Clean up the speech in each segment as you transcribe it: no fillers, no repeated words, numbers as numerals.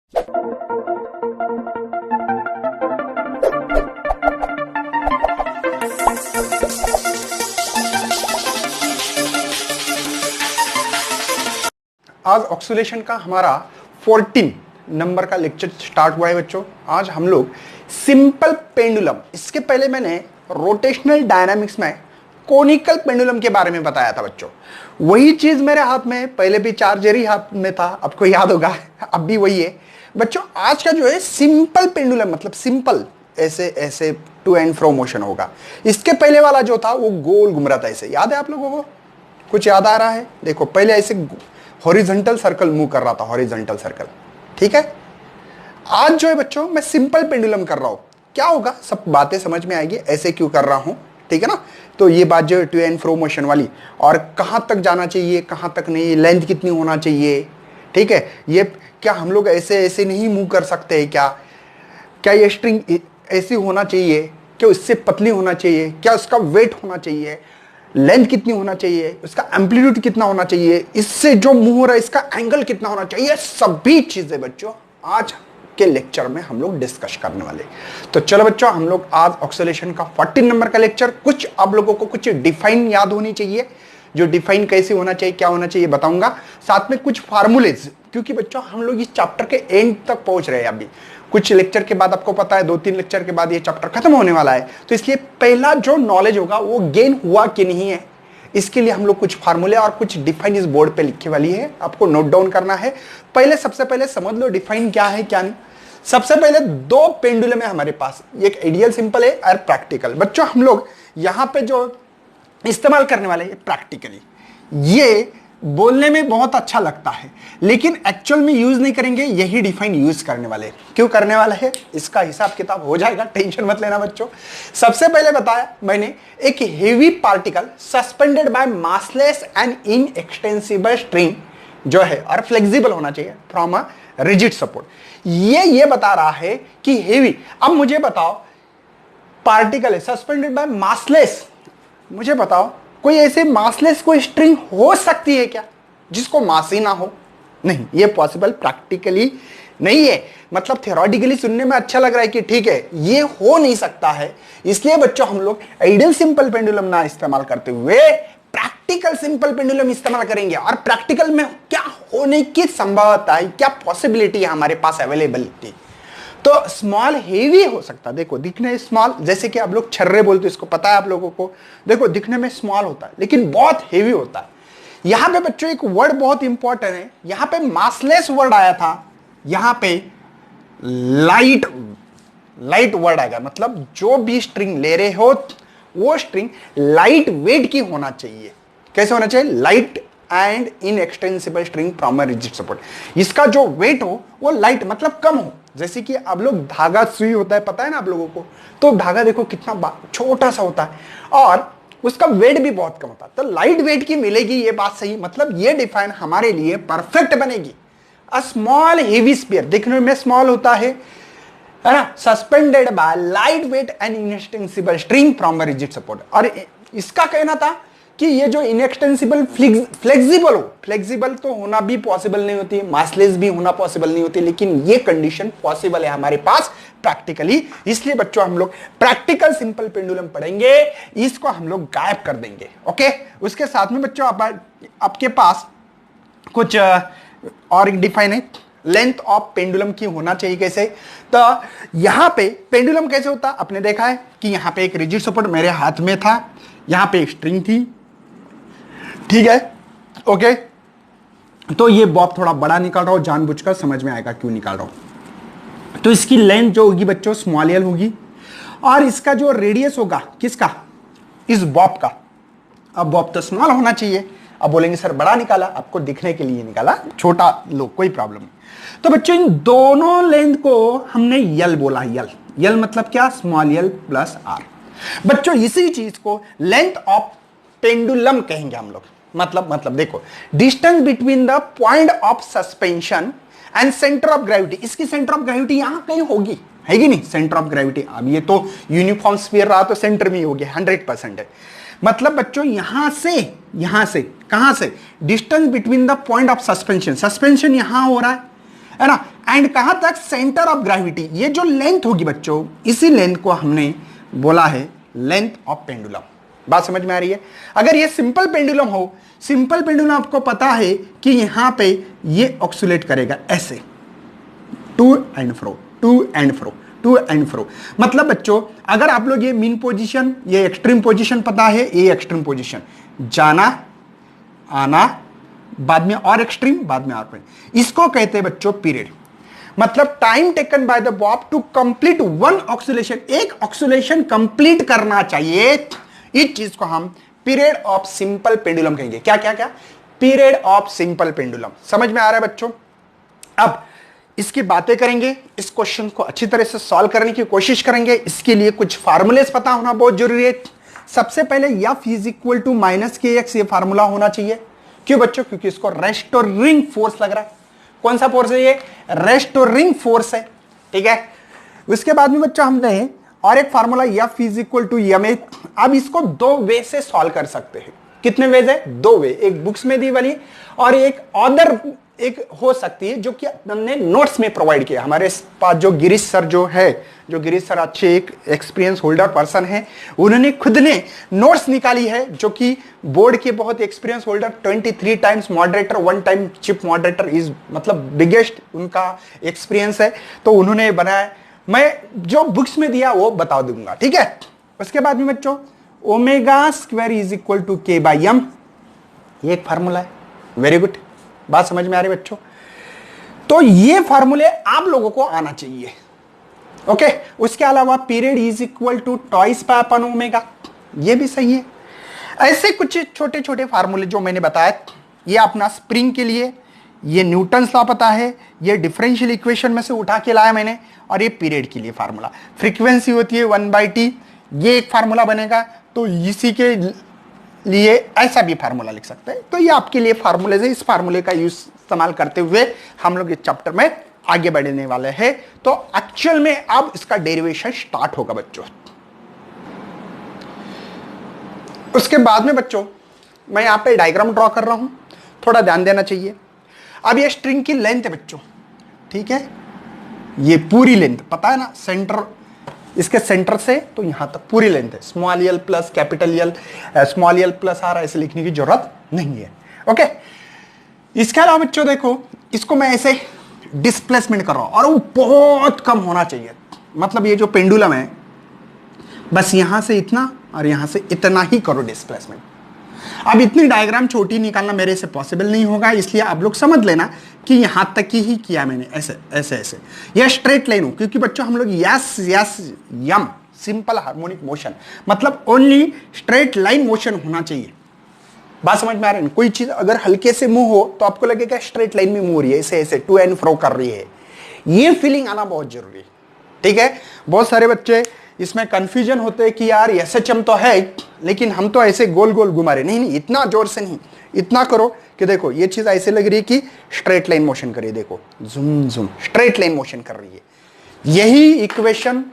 आज ऑक्सीलेशन का हमारा 14 नंबर का लेक्चर स्टार्ट हुआ है बच्चों। आज हम लोग सिंपल पेंडुलम, इसके पहले मैंने रोटेशनल डायनामिक्स में कोनिकल पेंडुलम के बारे में बताया था बच्चों। वही चीज मेरे हाथ में, पहले भी चार्जर ही हाथ में था, आपको याद होगा, अब भी वही है बच्चों। आज का जो है सिंपल पेंडुलम, मतलब सिंपल ऐसे ऐसे टू एंड फ्रो मोशन होगा। इसके पहले वाला जो था वो गोल घूम रहा था ऐसे, याद है आप लोगों को? कुछ याद आ रहा है? देखो पहले ऐसे हॉरिजॉन्टल सर्कल मूव कर रहा था, हॉरिजॉन्टल सर्कल, ठीक है। आज जो है बच्चों मैं सिंपल पेंडुलम कर रहा हूं। क्या होगा, सब बातें समझ में आएगी ऐसे क्यों कर रहा हूं, ठीक है ना। तो ये बात जो टू एंड फ्रो मोशन वाली, और कहां तक जाना चाहिए कहां तक नहीं, लेंथ कितनी होना चाहिए, ठीक है। ये क्या हम लोग ऐसे ऐसे नहीं मूव कर सकते हैं क्या? क्या ये स्ट्रिंग ऐसी होना चाहिए, क्या इससे पतली होना चाहिए, क्या उसका वेट होना चाहिए, लेंथ कितनी होना चाहिए, उसका एम्पलीट्यूड कितना होना चाहिए, इससे जो मूव हो रहा है इसका एंगल कितना होना चाहिए, सभी चीजें बच्चों आज के लेक्चर में हम लोग डिस्कस करने वाले। तो चलो बच्चों, हम लोग आज ऑक्सीलेशन का 14 नंबर का लेक्चर, कुछ आप लोगों को कुछ डिफाइन याद होनी चाहिए, जो डिफाइन कैसे होना चाहिए, क्या होना चाहिए बताऊंगा, साथ में कुछ फार्मूलेज, क्योंकि बच्चों हम लोग इस चैप्टर के एंड तक पहुंच रहे हैं। अभी कुछ लेक्चर के बाद आपको पता है 2-3 लेक्चर के बाद ये चैप्टर खत्म होने वाला है, तो इसलिए पहला जो नॉलेज होगा वो गेन हुआ कि नहीं है, इसके लिए हम लोग कुछ फार्मूले और कुछ डिफाइन इस बोर्ड पे लिखे वाली है, आपको नोट डाउन करना है। पहले सबसे पहले समझ लो डिफाइन क्या है क्या नहीं। सबसे पहले दो पेंडुलम है हमारे पास, एक आइडियल सिंपल है और प्रैक्टिकल। बच्चों हम लोग यहां पे जो इस्तेमाल करने वाले हैं प्रैक्टिकली, ये बोलने में बहुत अच्छा लगता है लेकिन एक्चुअल में यूज नहीं करेंगे, यही डिफाइन यूज करने वाले। क्यों करने वाला है इसका हिसाब किताब हो जाएगा, टेंशन मत लेना बच्चों। सबसे पहले बताया मैंने, एक heavy particle suspended bye massless and inextensible string जो है और फ्लेक्सिबल होना चाहिए फ्रॉम अ रिजिड सपोर्ट। ये बता रहा है कि हेवी। अब मुझे बताओ, पार्टिकल है सस्पेंडेड बाय मासलेस, मुझे बताओ कोई ऐसे मासलेस कोई स्ट्रिंग हो सकती है क्या जिसको मास ही ना हो? नहीं, ये पॉसिबल प्रैक्टिकली नहीं है। मतलब थ्योरेटिकली सुनने में अच्छा लग रहा है कि ठीक है ये हो नहीं सकता है, इसलिए बच्चों हम लोग आइडियल सिंपल पेंडुलम ना इस्तेमाल करते हुए प्रैक्टिकल सिंपल पेंडुलम इस्तेमाल करेंगे। और प्रैक्टिकल में क्या होने की संभावना है, क्या पॉसिबिलिटी है हमारे पास, अवेलेबिलिटी। तो स्मॉल हेवी हो सकता है, देखो दिखने स्मॉल, जैसे कि आप लोग छर्रे बोलते हो, इसको पता है आप लोगों को, देखो दिखने में स्मॉल होता है लेकिन बहुत हेवी होता है। यहां पे बच्चों एक वर्ड बहुत इंपॉर्टेंट है, यहां पे मासलेस वर्ड आया था, यहां पे लाइट वर्ड आएगा। मतलब जो भी स्ट्रिंग ले रहे हो वो स्ट्रिंग लाइट वेट की होना चाहिए। कैसे होना चाहिए? Light and inextensible string from a rigid support. इसका जो वेट हो वो लाइट मतलब कम हो। जैसे कि आप लोग धागा सुई होता है, पता है ना आप लोगों को, तो धागा देखो कितना छोटा सा होता है और उसका वेट भी बहुत कम होता है, तो लाइट वेट की मिलेगी, ये बात सही। मतलब ये डिफाइन हमारे लिए परफेक्ट बनेगी। अ स्मॉल हेवी स्फीयर, देखने में स्मॉल होता है ना, suspended by light weight and inextensible string from a rigid support. और इसका कहना था कि ये जो इनएक्सटेंसिबल फ्लेक्सिबल हो, फ्लेक्सिबल तो होना भी पॉसिबल नहीं होती, मासलेस भी होना पॉसिबल नहीं होती, लेकिन ये कंडीशन पॉसिबल है हमारे पास प्रैक्टिकली। इसलिए बच्चों हम लोग प्रैक्टिकल सिंपल पेंडुलम पढ़ेंगे, इसको हम लोग गायब कर देंगे, ओके। उसके साथ में बच्चों आपके पास कुछ और डिफाइन है, लेंथ ऑफ पेंडुलम की होना चाहिए कैसे। तो यहां पे पेंडुलम कैसे होता, आपने देखा है कि यहां पे एक रिजिड सपोर्ट मेरे हाथ में था, यहां पे एक स्ट्रिंग थी, ठीक है, ओके। तो ये बॉब थोड़ा बड़ा निकाल रहा हूं जानबूझकर, समझ में आएगा क्यों निकाल रहा हूं। तो इसकी लेंथ जो होगी बच्चों स्मॉल एल होगी, और इसका जो रेडियस होगा किसका, इस बॉब का। अब बॉब तो स्मॉल होना चाहिए, अब बोलेंगे सर बड़ा निकाला, आपको दिखने के लिए निकाला, छोटा लो कोई प्रॉब्लम नहीं। तो बच्चों इन दोनों लेंथ को हमने यल बोला, यल मतलब क्या, स्मॉल यल प्लस आर। बच्चों इसी चीज को लेंथ ऑफ पेंडुलम कहेंगे हम लोग। मतलब देखो, distance between the point of suspension and centre of gravity, इसकी सेंटर ऑफ ग्रेविटी यहां कहीं होगी, है कि नहीं, सेंटर ऑफ ग्रेविटी। अब ये तो यूनिफॉर्म स्फीयर रहा तो सेंटर में ही होगी, 100% है। मतलब बच्चों यहां से कहां से, distance between the point of suspension, suspension यहां हो रहा है है ना। एंड कहां तक, सेंटर ऑफ ग्रेविटी, ये जो लेंथ होगी बच्चों, इसी लेंथ को हमने बोला है लेंथ ऑफ पेंडुलम। बात समझ में आ रही है। अगर ये सिंपल पेंडुलम हो, सिंपल पेंडुलम आपको पता है कि यहां पे ये ऑक्सीलेट करेगा ऐसे, to and fro, to and fro, to and fro. मतलब बच्चों अगर आप लोग ये मीन पोजीशन, ये एक्सट्रीम पोजीशन पता है, ये एक्सट्रीम पोजीशन, जाना आना, बाद में और एक्सट्रीम, बाद में और पॉइंट, इसको कहते हैं बच्चों पीरियड। मतलब time taken by the bob to complete one oscillation, एक ऑक्सीलेशन कंप्लीट करना चाहिए, इस चीज को हम पीरियड ऑफ सिंपल पेंडुलम कहेंगे। क्या क्या क्या, पीरियड ऑफ सिंपल पेंडुलम। समझ में आ रहा है बच्चों। अब इसकी बातें करेंगे, इस क्वेश्चन को अच्छी तरह से सॉल्व करने की कोशिश करेंगे। इसके लिए कुछ फार्मूलेस पता होना बहुत जरूरी है। सबसे पहले F is equal to minus के एक्स, ये फार्मूला होना चाहिए। क्यों बच्चों, क्योंकि इसको रेस्टोरिंग फोर्स लग रहा है। कौन सा फोर्स है ये, रेस्टोरिंग फोर्स है, ठीक है। उसके बाद में बच्चों हमने और एक formula F is equal to M A. अब इसको दो वे से सॉल्व कर सकते हैं। कितने वेज है, दो वे, एक बुक्स में दी वाली और एक अदर एक हो सकती है जो कि हमने नोट्स में प्रोवाइड किया। हमारे पास जो गिरीश सर जो है, जो गिरीश सर अच्छे एक एक्सपीरियंस होल्डर पर्सन है, उन्होंने खुद ने नोट्स निकाली है, जो कि बोर्ड के बहुत experience holder, 23 times moderator, 1 time chip moderator is, मतलब बिगेस्ट उनका एक्सपीरियंस है, तो उन्होंने बनाया। मैं जो बुक्स में दिया वो बता दूंगा, ठीक है। उसके बाद में बच्चों omega square is equal to के बाई एम, ये एक फार्मूला है। वेरी गुड, बात समझ में आ रही है बच्चों। तो ये फार्मूले आप लोगों को आना चाहिए, ओके। उसके अलावा period is equal to twice pi upon omega, ये भी सही है। ऐसे कुछ छोटे छोटे फार्मूले जो मैंने बताया, ये अपना स्प्रिंग के लिए, ये न्यूटन्स लॉ पता है, ये डिफरेंशियल इक्वेशन में से उठा के लाया मैंने, और ये पीरियड के लिए फार्मूला, फ्रीक्वेंसी होती है 1/t, ये एक फार्मूला बनेगा। तो इसी के लिए ऐसा भी फार्मूला लिख सकते हैं। तो ये आपके लिए फार्मूले है, इस फार्मूले का यूज इस्तेमाल करते हुए हम लोग इस चैप्टर में आगे बढ़ने वाले हैं। तो एक्चुअल में अब इसका डेरिवेशन स्टार्ट होगा बच्चों। उसके बाद में बच्चों मैं यहां पे डायग्राम ड्रॉ कर रहा हूं, थोड़ा ध्यान देना चाहिए। अब ये स्ट्रिंग की लेंथ है बच्चों, ठीक है, ये पूरी लेंथ पता है ना, सेंटर, इसके सेंटर से तो यहां तक पूरी लेंथ है। Small L plus capital L, small L plus R, ऐसे लिखने की जरूरत नहीं है, ओके। इसके अलावा बच्चों देखो, इसको मैं ऐसे डिस्प्लेसमेंट कर रहा हूं और वो बहुत कम होना चाहिए। मतलब ये जो पेंडुलम है, बस यहां से इतना और यहां से इतना ही करो डिस्प्लेसमेंट। अब इतनी डायग्राम छोटी निकालना मेरे से पॉसिबल नहीं होगा, इसलिए आप लोग समझ लेना कि यहां तक ही किया मैंने, ऐसे ऐसे ऐसे। यह स्ट्रेट लाइन हो, क्योंकि बच्चों हम लोग यस यस यम, सिंपल हार्मोनिक मोशन, मतलब ओनली स्ट्रेट लाइन मोशन होना चाहिए। बात समझ में आ रही है। कोई चीज अगर हल्के से मूव हो तो आपको लगेगा स्ट्रेट लाइन में मूव हो रही है, ऐसे ऐसे टू एंड फ्रो कर रही है। ये फीलिंग आना बहुत जरूरी है, ठीक है। बहुत सारे बच्चे इसमें कंफ्यूजन होते हैं कि यार एसएचएम तो है, लेकिन हम तो ऐसे गोल गोल घुमा रहे। नहीं नहीं, इतना जोर से नहीं, इतना करो कि देखो ये चीज ऐसे लग रही है कि स्ट्रेट लाइन मोशन कर रही है, देखो zoom zoom straight line motion कर रही है। यही इक्वेशन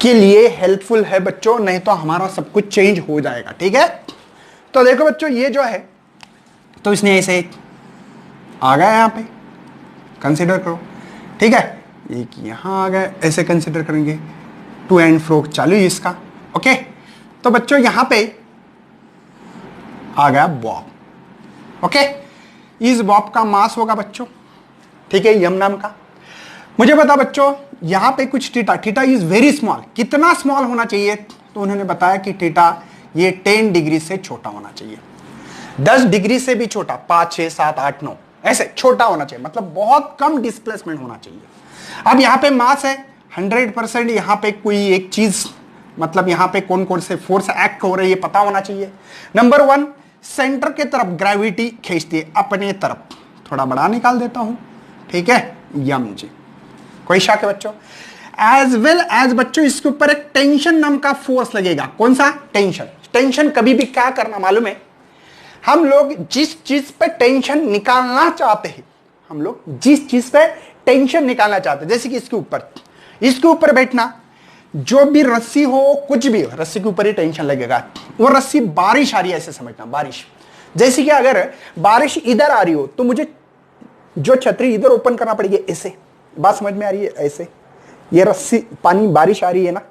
के लिए हेल्पफुल है बच्चों, नहीं तो हमारा सब कुछ चेंज हो जाएगा, ठीक है। तो देखो बच्चों ये जो है, तो इसने ऐसे आ गया यहां पे, कंसीडर करो, ठीक है। एक यहां आ गया, ऐसे कंसीडर करेंगे, टू एंड फ्रो चालू है इसका, ओके। तो बच्चों यहां पे आ गया बॉब, ओके। इस बॉब का मास होगा बच्चों, ठीक है, यम नाम का। मुझे पता बच्चों यहां पे कुछ theta, theta is very small, कितना स्मॉल होना चाहिए, तो उन्होंने बताया कि थीटा ये 10 डिग्री से छोटा होना चाहिए, 10 डिग्री से भी छोटा, 5 6 7 8 9 ऐसे छोटा होना चाहिए, मतलब बहुत कम डिस्प्लेसमेंट होना चाहिए। अब यहां पे मास है 100%, यहां पे कोई एक चीज, मतलब यहां पे कौन कौन से फोर्स एक्ट हो रहे हैं पता होना चाहिए। नंबर 1, सेंटर के तरफ ग्रेविटी खींचती है अपने तरफ, थोड़ा बड़ा निकाल देता हूं, ठीक है, यम जी। कोई शक है बच्चों। एज वेल एज बच्चों इसके ऊपर एक टेंशन नाम का फोर्स लगेगा। कौन सा, टेंशन। टेंशन कभी भी क्या करना मालूम है, हम लोग जिस चीज पे टेंशन निकालना चाहते हैं, हम लोग जिस चीज पे टेंशन निकालना चाहते हैं, जैसे कि इसके ऊपर बैठना, जो भी रस्सी हो, कुछ भी हो, रस्सी के ऊपर ही टेंशन लगेगा। वो रस्सी बारिश आ रही है ऐसे समझना, बारिश। जैसे कि अगर बारिश इधर आ रही हो तो मुझे जो छतरी इधर ओपन करना पड़ेगी ऐसे, बात समझ में आ रही है? ऐसे ये रस्सी, पानी बारिश आ रही है ना,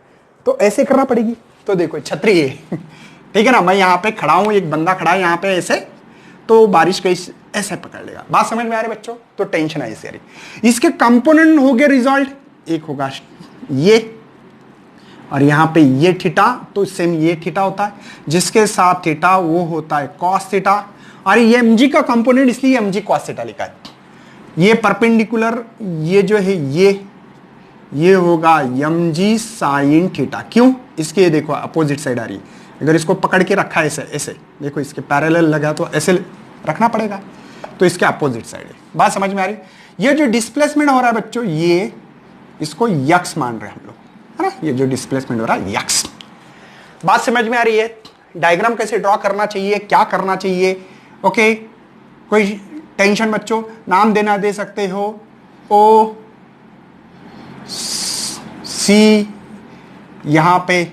तो ऐसे करना पड़ेगी। तो देखो छतरी है ठीक है ना, मैं यहाँ पे खड़ा हूं, एक बंदा खड़ा है यहाँ पे ऐसे, तो बारिश कहीं ऐसे पकड़ लेगा। बात समझ में आ रही बच्चों? तो टेंशन है ऐसे आ रही। इसके कंपोनेंट हो गए रिजल्ट, एक होगा ये और यहाँ पे ये थीटा, तो सेम ये थीटा होता है, जिसके साथ थीटा वो होता है कॉस थीटा। और ये mg का कंपोनेंट इसलिए mg कॉस थीटा लिखा है। ये परपेंडिकुलर, ये जो है ये होगा mg साइन थीटा। क्यों? इसके देखो अपोजिट साइड आ रही है, अगर इसको पकड़ के रखा है ऐसे ऐसे, देखो इसके पैरेलल लगा तो ऐसे रखना पड़ेगा, तो इसके अपोजिट साइड है। बात समझ में आ रही? ये जो डिस्प्लेसमेंट हो रहा है बच्चों, ये इसको यक्स मान रहे हैं हम लोग, है ना? ये जो डिस्प्लेसमेंट हो रहा है यक्स। बात समझ में आ रही है? डायग्राम कैसे ड्रॉ करना चाहिए, क्या करना चाहिए? ओके, कोई टेंशन बच्चों? नाम देना दे सकते हो, ओ सी, यहां पे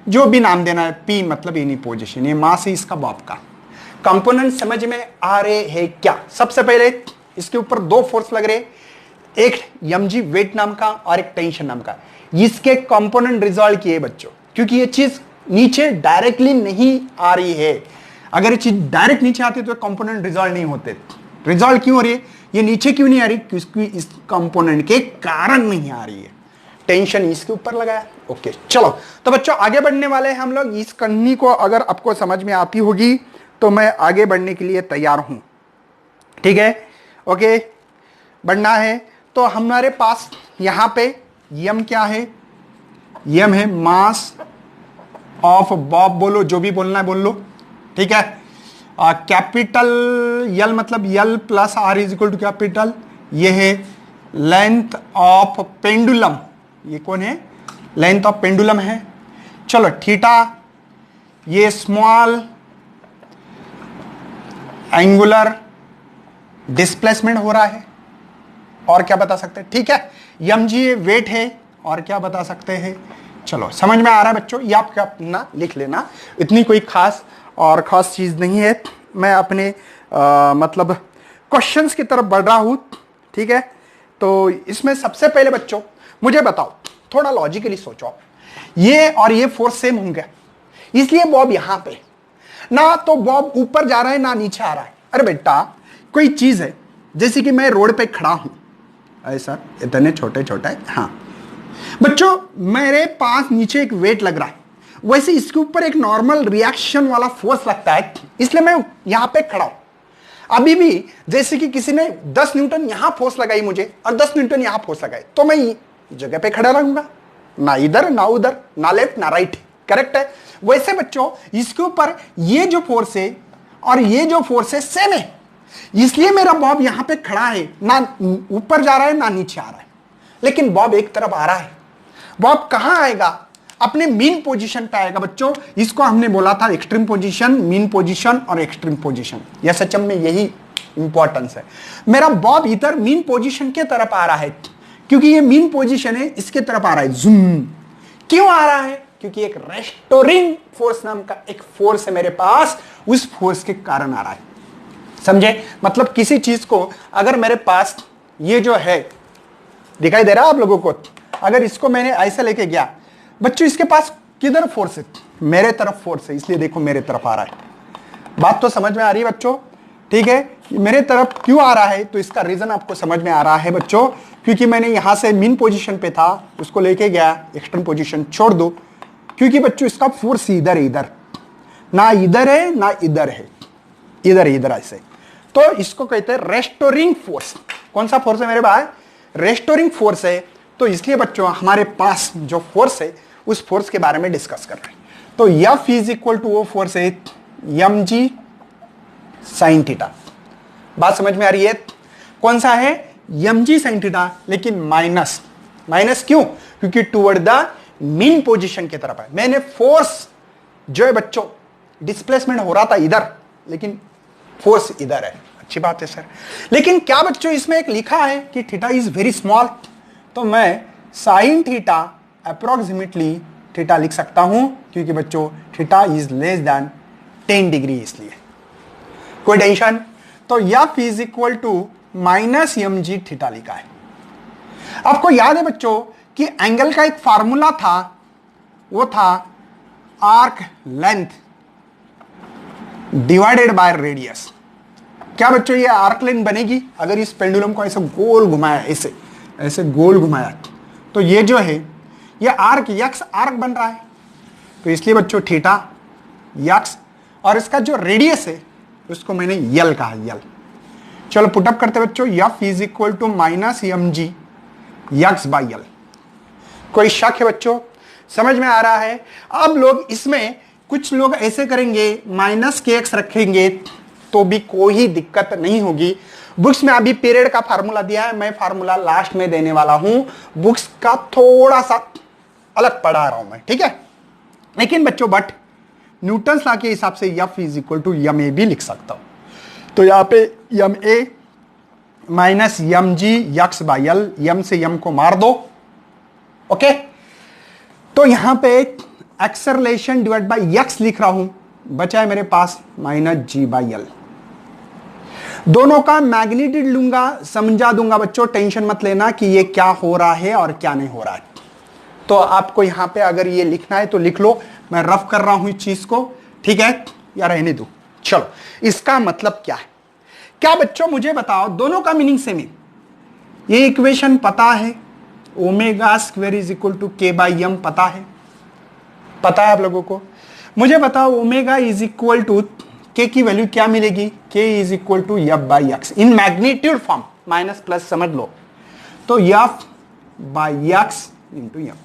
जो भी नाम देना है, पी मतलब एनी पोजीशन, ये मास है इसका बॉब का। कंपोनेंट समझ में आ रहे हैं क्या? सबसे पहले इसके ऊपर दो फोर्स लग रहे, एक mg वेट नाम का और एक टेंशन नाम का। इसके कंपोनेंट रिजॉल्व किए बच्चों, क्योंकि ये चीज नीचे डायरेक्टली नहीं आ रही है। अगर ये चीज डायरेक्ट नीचे आती तो कंपोनेंट रिजॉल्व नहीं होते। रिजॉल्व क्यों हो रही है? ये नीचे क्यों नहीं आ रही? क्योंकि इस कंपोनेंट के कारण नहीं आ रही है। टेंशन इसके ऊपर लगाया। ओके चलो, तो बच्चों आगे बढ़ने वाले हैं हम लोग। इस कहानी को अगर आपको समझ में आती होगी तो मैं आगे बढ़ने के लिए तैयार हूं। ठीक है, ओके, बढ़ना है। तो हमारे पास यहां पे यम क्या है? यम है मास ऑफ बॉब, बोलो जो भी बोलना है बोल लो, ठीक है। कैपिटल यल मतलब L plus R is equal to capital, ये है लेंथ ऑफ पेंडुलम। ये कौन है? लेंथ ऑफ पेंडुलम है। चलो थीटा, ये स्मॉल एंगुलर डिस्प्लेसमेंट हो रहा है। और क्या बता सकते हैं? ठीक है, यम जी वेट है। और क्या बता सकते हैं? चलो समझ में आ रहा है बच्चों? ये आप क्या अपना लिख लेना, इतनी कोई खास चीज नहीं है। मैं अपने मतलब क्वेश्चंस की तरफ बढ़ रहा हूं, ठीक है। तो इसमें सबसे पहले बच्चों मुझे बताओ, थोड़ा लॉजिकली सोचो, ये और ये फोर्स सेम होंगे, इसलिए बॉब यहां पे ना, तो बॉब ऊपर जा रहा है ना नीचे आ रहा है। अरे बेटा कोई चीज है, जैसे कि मैं रोड पे खड़ा हूं ऐसा, इतने छोटे छोटे, हाँ बच्चों मेरे पास नीचे एक वेट लग रहा है, वैसे इसके ऊपर एक नॉर्मल रिएक्शन वाला फोर्स लगता है, इसलिए मैं यहां पे खड़ा हूं। अभी भी जैसे कि किसी ने 10 न्यूटन यहां फोर्स लगाई मुझे और 10 न्यूटन यहां फोर्स लगाई, तो मैं जगह पे खड़ा रहूंगा, ना इधर ना उधर, ना लेफ्ट ना राइट। करेक्ट है? वैसे बच्चों इसके ऊपर ये जो फोर्स है और ये जो फोर्स है सेम है, इसलिए मेरा बॉब यहां पे खड़ा है, ना ऊपर जा रहा है ना नीचे आ रहा है, लेकिन बॉब एक तरफ आ रहा है। बॉब कहां आएगा? अपने मीन पोजीशन पे आएगा बच्चों। इसको हमने बोला था एक्सट्रीम पोजीशन, मीन पोजीशन और एक्सट्रीम पोजीशन। यह सच में यही इंपॉर्टेंस है। मेरा बॉब इधर मीन पोजीशन के तरफ आ रहा है, क्योंकि ये मीन पोजीशन है, इसके तरफ आ रहा है। जूम क्यों आ रहा है? क्योंकि एक रेस्टोरिंग फोर्स नाम का एक फोर्स है मेरे पास, उस फोर्स के कारण आ रहा है। समझे? मतलब किसी चीज को अगर मेरे पास ये जो है दिखाई दे रहा है आप लोगों को, अगर इसको मैंने ऐसे लेके गया बच्चों, इसके पास किधर फोर्स है? मेरे तरफ फोर्स है, इसलिए देखो मेरे तरफ आ रहा है। बात तो समझ में आ रही है बच्चों? ठीक है, मेरे तरफ क्यों आ रहा है? तो इसका रीजन आपको समझ में आ रहा है बच्चों, क्योंकि मैंने यहां से मीन पोजीशन पे था, उसको लेके गया एक्सट्रीम पोजीशन छोड़ दो, क्योंकि बच्चों इसका फोर्स इधर इधर, ना इधर है ना इधर है, इधर इधर ऐसे। तो इसको कहते हैं रेस्टोरिंग फोर्स। कौन सा फोर्स है मेरे भाई? रेस्टोरिंग फोर्स है। तो इसलिए बच्चों हमारे पास जो फोर्स है उस फोर्स के बारे में डिस्कस कर रहे हैं। तो F इज इक्वल टू वो फोर्स है mg साइन थीटा। बात समझ में आ रही है? कौन सा है? mg साइन थीटा, लेकिन माइनस। माइनस क्यों? क्योंकि टुवर्ड द मीन पोजीशन की तरफ है। मैंने फोर्स जो है बच्चों डिस्प्लेसमेंट हो रहा था इधर, लेकिन फोर्स इधर है। अच्छी बात है सर, लेकिन क्या बच्चों इसमें एक लिखा है कि थीटा इज वेरी स्मॉल, तो मैं साइन थीटा अप्रोक्सीमेटली थीटा लिख सकता हूं, क्योंकि बच्चों theta is less than 10 degree, इसलिए कोई टेंशन। तो F is equal to minus m g theta लिखा है। आपको याद है बच्चों कि एंगल का एक फार्मूला था, वो था arc length divided by radius. क्या बच्चों ये आर्क लेंथ बनेगी अगर इस पेंडुलम को ऐसे गोल घुमाया, ऐसे ऐसे गोल घुमाया, तो ये जो है ये आर्क यक्स आर्क बन रहा है। तो इसलिए बच्चों थीटा यक्स और इसका जो रेडियस है उसको मैंने यल कहा, यल। चलो पुटअप करते बच्चों, f is equal to minus m g x by l. कोई शक है बच्चों? समझ में आ रहा है? अब लोग इसमें कुछ लोग ऐसे करेंगे, माइनस के एक्स रखेंगे तो भी कोई दिक्कत नहीं होगी। बुक्स में अभी पीरियड का फार्मूला दिया है, मैं फार्मूला लास्ट में देने वाला हूं। बुक्स का थोड़ा सा अलग पढ़ा रहा हूं मैं, ठीक है? लेकिन बच्चों बट न्यूटन्स लॉ के हिसाब से f is equal to M a भी लिख सकता हूं। तो यहां पे m a minus m g x by l, m से एम को मार दो, ओके। तो यहां पे एक्सेलरेशन डिवाइड बाय एक्स लिख रहा हूं, बचा है मेरे पास माइनस जी बाई यल। दोनों का मैग्नीट्यूड लूंगा, समझा दूंगा बच्चों, टेंशन मत लेना कि ये क्या हो रहा है और क्या नहीं हो रहा है। तो आपको यहां पे अगर ये लिखना है तो लिख लो, मैं रफ कर रहा हूं इस चीज को, ठीक है? या रहने दो। चलो, इसका मतलब क्या है? क्या बच्चों मुझे बताओ, दोनों का मीनिंग सेम है। ये इक्वेशन पता है, omega square is equal to के बाई एम पता है, पता है आप लोगों को? मुझे बताओ ओमेगा इज इक्वल टू के की वैल्यू क्या मिलेगी? K is equal to f by x in magnitude form, minus plus समझ लो। तो f by x into m,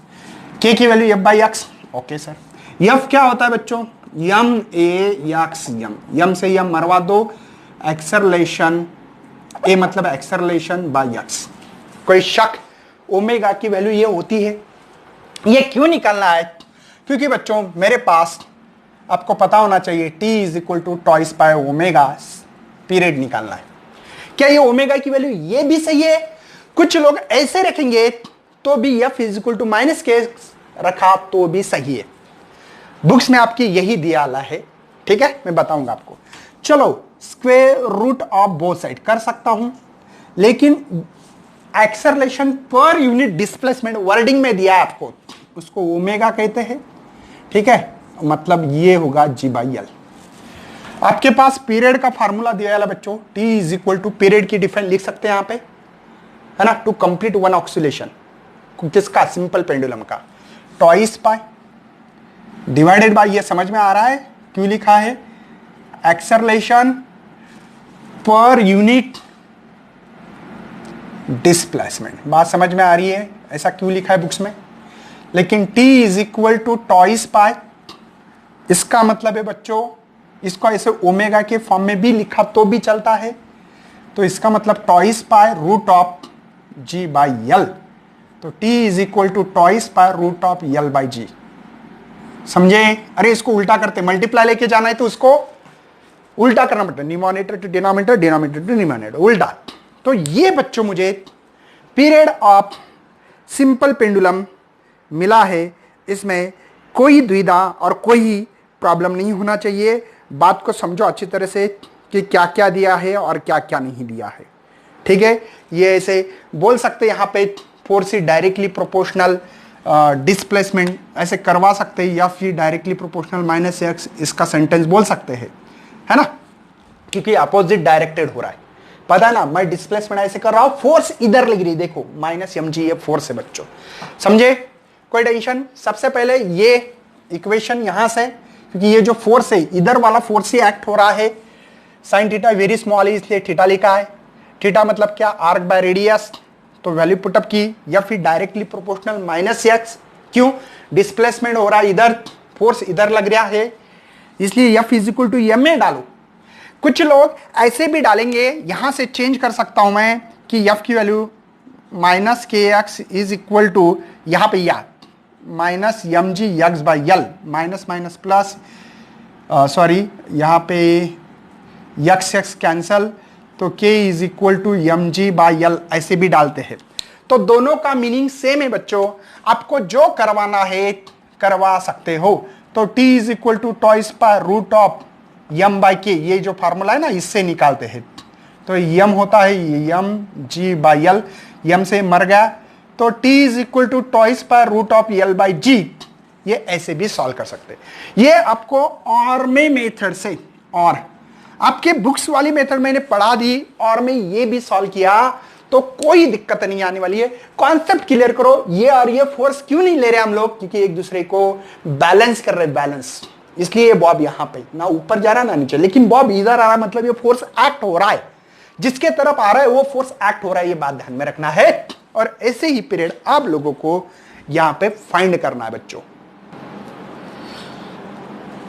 k की value f by x, okay sir. F क्या होता है बच्चों? M a x m, m से एम मरवा दो, एक्सेलरेशन ए मतलब एक्सेलरेशन बाई एक्स। कोई शक? ओमेगा की वैल्यू ये होती है। ये क्यों निकालना है? क्योंकि बच्चों मेरे पास, आपको पता होना चाहिए, t is equal to twice by omega period निकालना है। क्या ये ओमेगा की वैल्यू ये भी सही है? कुछ लोग ऐसे रखेंगे तो भी f is equal to minus k रखा तो भी सही है। बुक्स में आपकी यही दिया वाला है, ठीक है? मैं बताऊंगा आपको। चलो, square root of both side कर सकता हूं, लेकिन acceleration per unit displacement wording में दिया है आपको, उसको ओमेगा कहते हैं, ठीक है? मतलब ये होगा जी बाई एल। आपके पास पीरियड का फार्मूला दिया है बच्चों, t is equal to period की डिफाइन लिख सकते हैं यहां पे, है ना? टू कंप्लीट वन ऑक्सीलेशन, किसका? सिंपल पेंडुलम का, टॉइस पाई डिवाइडेड बाय, ये समझ में आ रहा है क्यों लिखा है? Acceleration per unit displacement. बात समझ में आ रही है? ऐसा क्यों लिखा है बुक्स में? लेकिन t is equal to twice pi, इसका मतलब है बच्चों, इसको ऐसे ओमेगा के फॉर्म में भी लिखा तो भी चलता है। तो इसका मतलब twice pi root of G by L. तो t is equal to twice pi root of L by G. समझे? अरे इसको उल्टा करते, मल्टीप्लाई लेके जाना है तो उसको उल्टा करना पड़ता है, numerator to denominator, denominator to numerator, उल्टा। तो ये बच्चों मुझे पीरियड ऑफ सिंपल पेंडुलम मिला है। इसमें कोई द्विधा और कोई प्रॉब्लम नहीं होना चाहिए। बात को समझो अच्छी तरह से कि क्या क्या दिया है और क्या क्या नहीं दिया है, ठीक है? ये ऐसे बोल सकते हैं, यहाँ पे force is directly proportional displacement ऐसे करवा सकते हैं, या फिर डायरेक्टली प्रोपोर्शनल माइनस एक्स, इसका सेंटेंस बोल सकते हैं, है ना? क्योंकि अपोजिट डायरेक्टेड हो रहा है, पता है ना? मैं डिस्प्लेसमेंट ऐसे कर रहा हूं, फोर्स इधर लग रही है, देखो माइनस एम जी, ये फोर्स है बच्चों, समझे? कोई टेंशन? सबसे पहले ये इक्वेशन यहां से, क्योंकि ये जो फोर्स है इधर वाला फोर्स ही एक्ट हो रहा है, साइन थीटा वेरी स्मॉल है इसलिए थीटा लिखा है। थीटा मतलब क्या? Arc by radius. तो वैल्यू पुटअप की, या फिर डायरेक्टली प्रोपोर्शनल माइनस एक्स। क्यों? डिस्प्लेसमेंट हो रहा है इधर, फोर्स इधर लग रहा है, इसलिए f is equal to m में डालो। कुछ लोग ऐसे भी डालेंगे, यहां से चेंज कर सकता हूं मैं कि एफ की वैल्यू माइनस के एक्स इज इक्वल टू, यहां पे या minus m g x by l, minus minus plus, sorry यहाँ पे एक्स एक्स कैंसल, तो k is equal to m g by l ऐसे भी डालते हैं। तो दोनों का मीनिंग सेम है बच्चों, आपको जो करवाना है करवा सकते हो। तो t is equal to twice pi root of m by k, ये जो फार्मूला है ना, इससे निकालते हैं। तो यम होता है यम जी बाई एल, यम से मर गया, तो t is equal to twice pi root of L by g. ये ऐसे भी सॉल्व कर सकते हैं। ये आपको और में मेथड से, और आपके बुक्स वाली मेथड मैंने पढ़ा दी और मैं ये भी सॉल्व किया, तो कोई दिक्कत नहीं आने वाली है। कॉन्सेप्ट क्लियर करो, ये और ये फोर्स क्यों नहीं ले रहे हम लोग, क्योंकि एक दूसरे को बैलेंस कर रहे, बैलेंस, इसलिए बॉब यहां पे ना ऊपर जा रहा ना नीचे, लेकिन बॉब इधर आ रहा, मतलब ये फोर्स एक्ट हो रहा है, जिसके तरफ आ रहा है वो फोर्स एक्ट हो रहा है, ये बात ध्यान में रखना है। और ऐसे ही पीरियड आप लोगों को यहां पे फाइंड करना है बच्चों।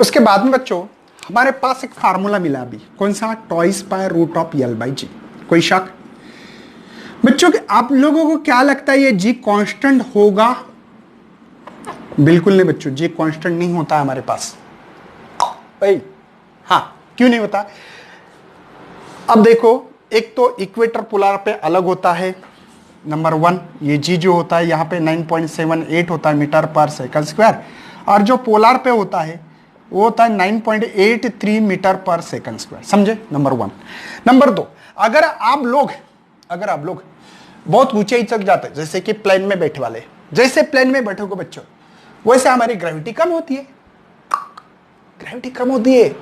उसके बाद में बच्चों हमारे पास एक फार्मूला मिला अभी, कौन सा, twice by root of L by G. कोई शक बच्चों कि आप लोगों को क्या लगता है ये जी कांस्टेंट होगा? बिल्कुल नहीं बच्चों, जी कांस्टेंट नहीं होता हमारे पास भाई। हाँ, क्यों नहीं होता? अब देखो, एक तो इक्वेटर पोलर पे अलग होता है, नंबर 1, ये जी जो होता है यहाँ पे 9.78 होता है मीटर पर सेकंड स्क्वायर, और जो पोलर पे होता है वो होता है 9.83 मीटर पर सेकंड स्क्वायर, समझे? नंबर 1। नंबर 2, अगर आप लोग बहुत ऊंचाई तक जाते हैं, जैसे कि प्लेन में बैठे वाले, जैसे प्लेन में बैठोगे बच्चों, वैसे हमारी ग्रेविटी कम होती है, ग्रेविटी कम होती है।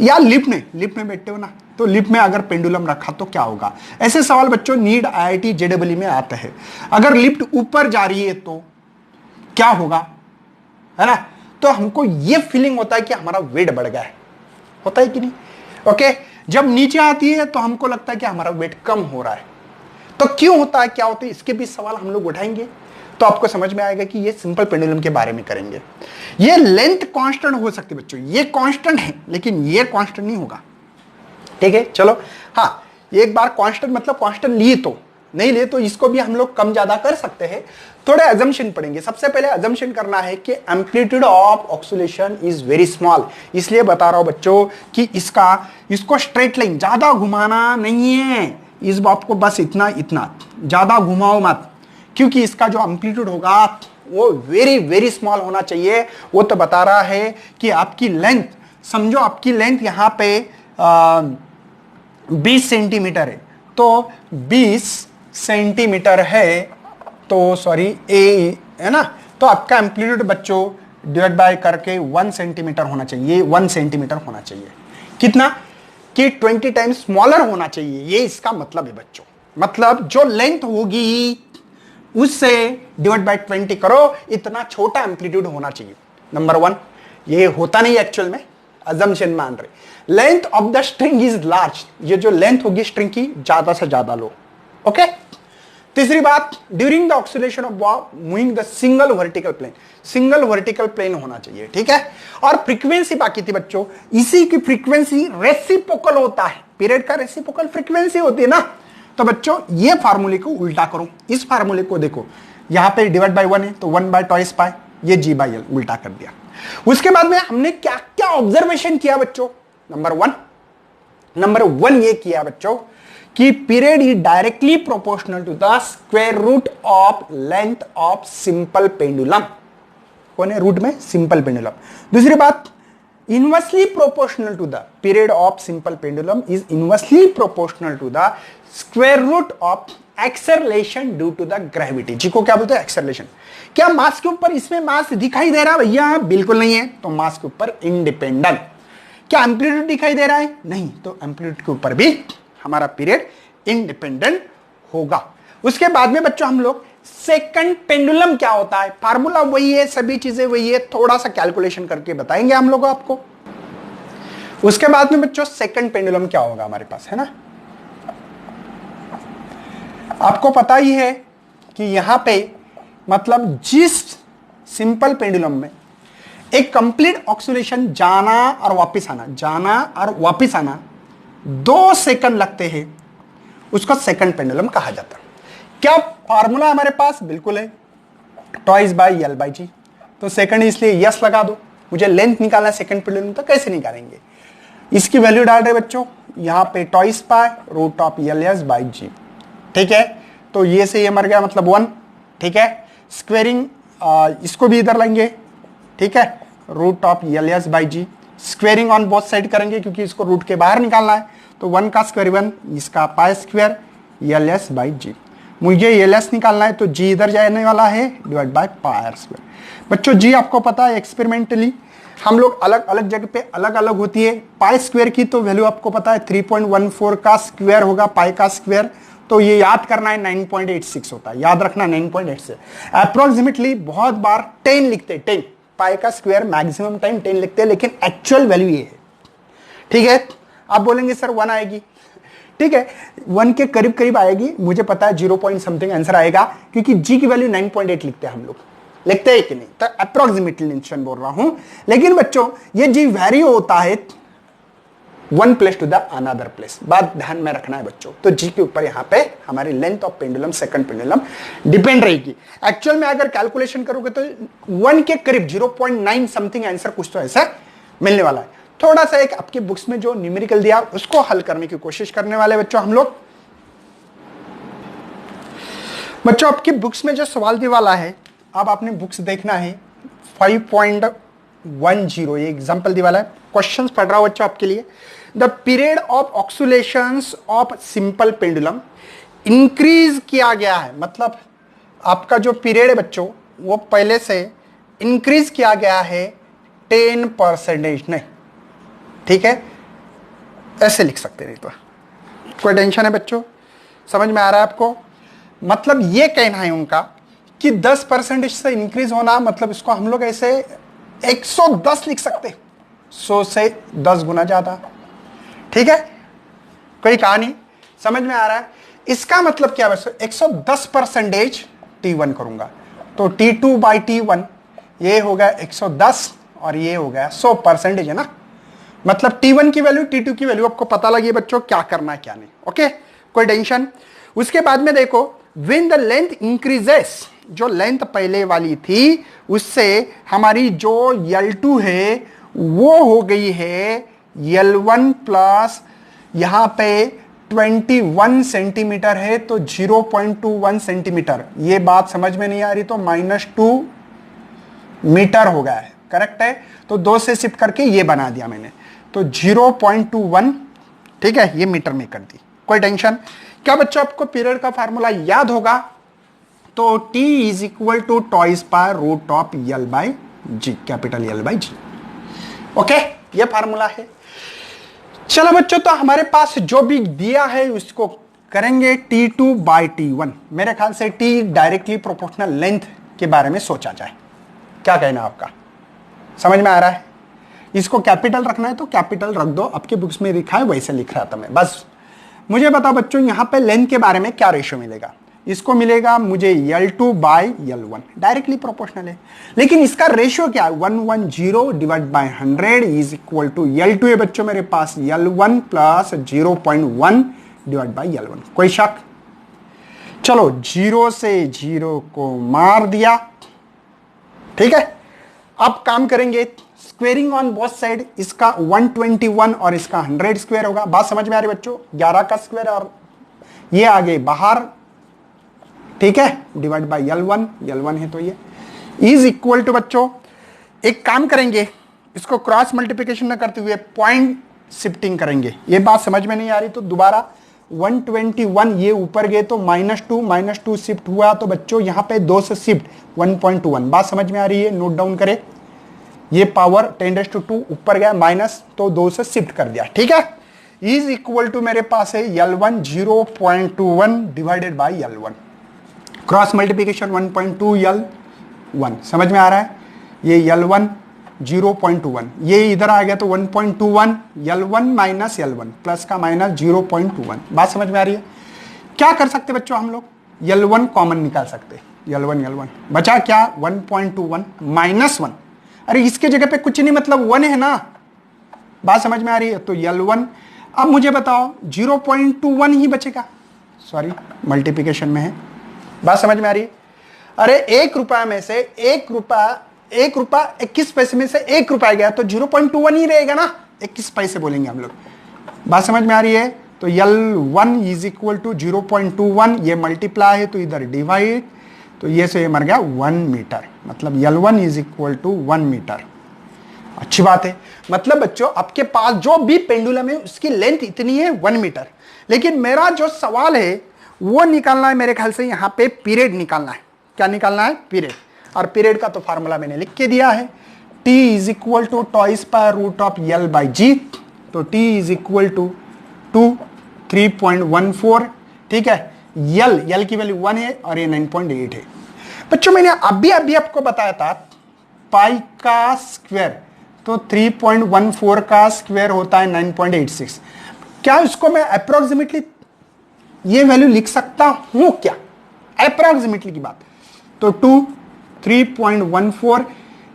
या लिफ्ट में बैठते हो ना, तो लिफ्ट में अगर पेंडुलम रखा तो क्या होगा? ऐसे सवाल बच्चों नीट आईआईटी जेडब्ल्यू में आते हैं। अगर लिफ्ट ऊपर जा रही है तो क्या होगा, है ना? तो हमको ये फीलिंग होता है कि हमारा वेट बढ़ गया है, होता है कि नहीं? ओके, जब नीचे आती है तो हमको लगता है कि हमारा वेट कम हो रहा है। तो क्यों होता है, क्या होता है, इसके भी सवाल हम लोग उठाएंगे, तो आपको समझ में आएगा कि ये सिंपल पेंडुलम के बारे में करेंगे। ये लेंथ कांस्टेंट हो सकती है बच्चों, ये कांस्टेंट है लेकिन ये कांस्टेंट नहीं होगा, ठीक है? चलो, हाँ, एक बार कांस्टेंट मतलब कांस्टेंट लिए तो, नहीं लिए तो इसको भी हम लोग कम ज्यादा कर सकते हैं। थोड़े अजम्पशन पढ़ेंगे। सबसे पहले अजम्पशन करना है कि amplitude of oscillation is very small, इसलिए बता रहा हूं बच्चों कि इसको स्ट्रेट लाइन ज्यादा घुमाना नहीं है, इस बात को बस इतना ज्यादा घुमाओ मत, क्योंकि इसका जो एम्पलीट्यूड होगा वो वेरी वेरी स्मॉल होना चाहिए। वो तो बता रहा है कि आपकी लेंथ, समझो आपकी लेंथ यहाँ पे 20 सेंटीमीटर है, तो 20 सेंटीमीटर है, तो सॉरी ए है ना, तो आपका एम्पलीट्यूड बच्चों डिवाइड बाय करके 1 सेंटीमीटर होना चाहिए, 1 सेंटीमीटर होना चाहिए। कितना? कि 20 टाइम्स स्मॉलर होना चाहिए, ये इसका मतलब है बच्चों। मतलब जो लेंथ होगी उससे डिवाइड बाय 20 करो, इतना छोटा एम्पलीट्यूड होना चाहिए। नंबर 1, ये होता नहीं एक्चुअल में, अजम्पशन मान रहे। Length of the string is large, ये जो लेंथ होगी स्ट्रिंग की ज्यादा से ज्यादा लो। ओके, तीसरी बात, during the oscillation of bob moving the single vertical plane, single vertical plane होना चाहिए, ठीक है? और फ्रीक्वेंसी बाकी थी बच्चों, इसी की फ्रीक्वेंसी रेसिप्रोकल होता है, पीरियड का रेसिप्रोकल फ्रीक्वेंसी होती है ना। तो बच्चों ये फार्मूले को उल्टा करो, इस फार्मूले को देखो, यहां पे डिवाइड बाय 1 है तो 1 बाय टॉइस पाई, ये जी बाई एल उल्टा कर दिया। उसके बाद में हमने क्या क्या ऑब्जर्वेशन किया बच्चों? नंबर 1 ये किया बच्चों कि period is directly proportional to the square root of length of simple pendulum. कौन है रूट में? Simple pendulum. दूसरी बात, inversely proportional to the period of simple pendulum is inversely proportional to the square root of acceleration due to the gravity. G को क्या बोलते हैं? Acceleration. क्या मास के ऊपर इसमें मास दिखाई दे रहा है भैया? बिल्कुल नहीं है, तो मास के ऊपर इंडिपेंडेंट। क्या एम्पलीट्यूड दिखाई दे रहा है? नहीं, तो एम्पलीट्यूड के ऊपर भी हमारा पीरियड इंडिपेंडेंट होगा। उसके बाद में बच्चों हम लोग सेकंड पेंडुलम क्या होता है, फार्मूला वही है, सभी चीजें वही है, थोड़ा सा कैलकुलेशन करके बताएंगे हम लोग आपको। उसके बाद में बच्चों सेकंड पेंडुलम क्या होगा हमारे पास, है ना? आपको पता ही है कि यहां पे मतलब जिस सिंपल पेंडुलम में एक कंप्लीट ऑक्सीलेशन जाना और वापस आना 2 सेकंड लगते हैं, उसको सेकंड पेंडुलम कहा जाता है। क्या फार्मूला हमारे पास? बिल्कुल है, toys by L by G. तो सेकंड इसलिए यस लगा दो। मुझे लेंथ निकालना है सेकंड पेंडुलम, तो कैसे निकालेंगे? इसकी वैल्यू डाल रहे बच्चों, यहां पे twice by root of L S by G, ठीक है? तो ये से ये मर गया, मतलब 1, ठीक है? स्क्वेयरिंग इसको भी इधर लेंगे, ठीक है? Root of L S by g, squaring on both side करेंगे क्योंकि इसको रूट के बाहर निकालना है, तो 1 का स्क्वायर 1, इसका pi square L S by G. मुझे एल एस निकालना है तो जी इधर जाने वाला है divide by pi r square. बच्चों जी आपको पता है एक्सपेरिमेंटली हम लोग अलग अलग जगह पे अलग अलग होती है। पाई स्क्वायर की तो वैल्यू आपको पता है 3.14 का स्क्वायर होगा पाई का स्क्वायर, तो ये याद करना है 9.86 होता है, याद रखना 9.86। अप्रोक्सीमेटली बहुत बार 10 लिखते हैं, 10 पाई का स्क्वायर मैक्सिमम टाइम 10 लिखते हैं, लेकिन एक्चुअल वैल्यू ये है। ठीक है, आप बोलेंगे सर 1 आएगी, ठीक है 1 के करीब करीब आएगी, मुझे पता है 0 पॉइंट समथिंग आंसर आएगा, क्योंकि जी की वैल्यू 9.8 लिखते हैं हम लोग, लिखते हैं कि नहीं, तो अप्रोक्सीमेटली निश्चय बोल रहा हूं। लेकिन बच्चों ये जी वैरी होता है 1 place to the another place, बात ध्यान में रखना है बच्चों। तो जी के ऊपर यहां पे हमारी length of pendulum second pendulum depend रहेगी। एक्चुअल में अगर कैलकुलेशन करोगे तो 1 के करीब 0.9 समथिंग आंसर कुछ तो ऐसा मिलने वाला है। थोड़ा सा एक आपके बुक्स में जो न्यूमेरिकल दिया उसको हल करने की कोशिश करने वाले बच्चों हम लोग। बच्चों आपके बुक्स में जो सवाल दिया वाला है, अब आपने बुक्स देखना है 5.10, ये एग्जांपल दिया वाला है, क्वेश्चंस पढ़ रहा हूं बच्चों आपके लिए। The period of oscillations of simple pendulum increase किया गया है, मतलब आपका जो पीरियड है बच्चों वो पहले से इंक्रीज किया गया है 10% नहीं, ठीक है ऐसे लिख सकते नहीं तो कोई टेंशन है बच्चों, समझ में आ रहा है आपको। मतलब ये कहना है उनका कि 10% से इंक्रीज होना, मतलब इसको हम लोग ऐसे 110 लिख सकते, 100 से 10 गुना ज्यादा, ठीक है कोई कहानी समझ में आ रहा है। इसका मतलब क्या बच्चों 110% T1 करूंगा तो T2 बाई T1 ये हो गया 110 और ये हो गया 100% है ना, मतलब T1 की वैल्यू T2 की वैल्यू आपको पता लगी बच्चों क्या करना है क्या नहीं, ओके कोई टेंशन। उसके बाद में देखो व्हेन द लेंथ इंक्रीजेस, जो लेंथ पहले वाली थी उससे हमारी जो L2 है वो हो गई है L1 प्लस यहां पे 21 सेंटीमीटर है तो 0.21 सेंटीमीटर, ये बात समझ में नहीं आ रही तो -2 मीटर हो गया है, करेक्ट है। तो 2 से शिफ्ट करके ये बना दिया मैंने, तो 0.21 ठीक है ये मीटर में कर दी, कोई टेंशन। क्या बच्चों आपको पीरियड का फार्मूला याद होगा, तो T is equal to twice power root of L by g, capital L by g, okay ये फार्मूला है। चलो बच्चों तो हमारे पास जो भी दिया है उसको करेंगे T2 बाई T1, मेरे ख्याल से T डायरेक्टली प्रोपोर्शनल लेंथ के बारे में सोचा जाए, क्या कहना आपका, समझ में आ रहा है। इसको कैपिटल रखना है तो कैपिटल रख दो, आपके बुक्स में लिखा है वैसे लिख रहा था मैं, बस मुझे बताओ बच्चों यहां पे लेंथ के बारे में क्या रेशियो मिलेगा, इसको मिलेगा मुझे L2 by L1, directly proportional है, लेकिन इसका रेशियो क्या है 110 divide by 100 is equal to L2 है बच्चों मेरे पास L1 plus 0.1 divide by L1, कोई शक। चलो 0 से 0 को मार दिया, ठीक है अब काम करेंगे स्क्वेयरिंग ऑन बोथ साइड, इसका 121 और इसका 100 स्क्वायर होगा, बात समझ में आ रही बच्चों, 11 का स्क्वायर और ये आगे बाहर, ठीक है डिवाइड बाय L1 है तो ये इज इक्वल टू बच्चों एक काम करेंगे, इसको क्रॉस मल्टीप्लिकेशन न करते हुए पॉइंट शिफ्टिंग करेंगे, ये बात समझ में नहीं आ रही तो दोबारा 121 ये ऊपर गए तो -2 शिफ्ट हुआ तो बच्चों यहां पे 2 से शिफ्ट 1.21, बात समझ में आ रही है, नोट डाउन करें, ये पावर 10⁻² ऊपर गया माइनस तो 2 से शिफ्ट कर दिया, ठीक है इज इक्वल टू मेरे पास है L1 0.21 divided by L1, cross multiplication 1.2 L1, समझ में आ रहा है, ये L1 0.21 ये इधर आ गया तो 1.21 L1 माइनस L1 प्लस का माइनस 0.21, बात समझ में आ रही है। क्या कर सकते बच्चों हम लोग L1 कॉमन निकाल सकते, L1 बचा क्या 1.21 -1, अरे इसके जगह पे कुछ नहीं मतलब 1 है ना, बात समझ में आ रही है, तो L1 अब मुझे बताओ 0.21 ही बचेगा, सॉरी मल्टीप्लिकेशन में है, बात समझ में आ रही है। अरे 1 रुपया में से 1 रुपया 21 पैसे में से 1 रुपया गया तो 0.21 ही रहेगा ना, 21 पैसे बोलेंगे हम लोग, बात समझ में आ रही है। तो L1 इज इक्वल टू 0.21, ये मल्टीप्लाई है तो इधर डिवाइड, तो ये से ये मर गया 1 मीटर, मतलब L1 is equal to 1 metre. अच्छी बात है। मतलब बच्चों आपके पास जो भी पेंडुलम है उसकी लेंथ इतनी है 1 मीटर, लेकिन मेरा जो सवाल है वो निकालना है मेरे ख्याल से यहां पे पीरियड निकालना है। क्या निकालना है? पीरियड। और पीरियड का तो फार्मूला मैंने लिख के दिया है, T is equal to twice power root of L by G. तो T इज इक्वल टू 3.14, ठीक है। L की वैल्यू 1 है और ये 9.8 है। बच्चों मैंने अभी आपको बताया था पाई का स्क्वायर, तो 3.14 का स्क्वायर होता है 9.86। क्या इसको मैं अप्रोक्सीमेटली ये वैल्यू लिख सकता हूं क्या? अप्रोक्सीमेटली की बात। तो 3.14,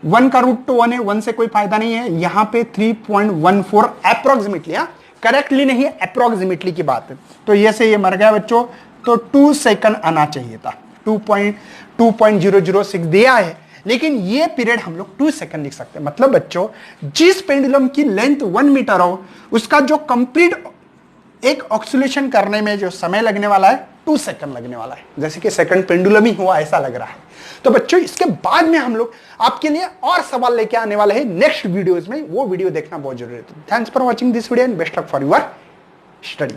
1 का रूट तो 1 है, 1 से कोई फायदा नहीं है। यहां पे 3.14 अप्रोक्सीमेटली, करेक्टली नहीं, अप्रोक्सीमेटली की बात है। तो ये से ये मर गया बच्चों, तो 2 सेकंड आना चाहिए था। 2.006 दिया है, लेकिन ये पीरियड हम लोग 2 सेकंड लिख सकते हैं। मतलब बच्चों जिस पेंडुलम की लेंथ 1 मीटर हो उसका जो कंप्लीट एक ऑक्सीलेशन करने में जो समय लगने वाला है 2 सेकंड लगने वाला है, जैसे कि सेकंड पेंडुलम ही हुआ ऐसा लग रहा है। तो बच्चों इसके बाद में हम लोग आपके लिए और सवाल लेके आने वाले हैं नेक्स्ट वीडियोस में, वो वीडियो देखना बहुत जरूरी है। Thanks for watching this video and best luck for your study.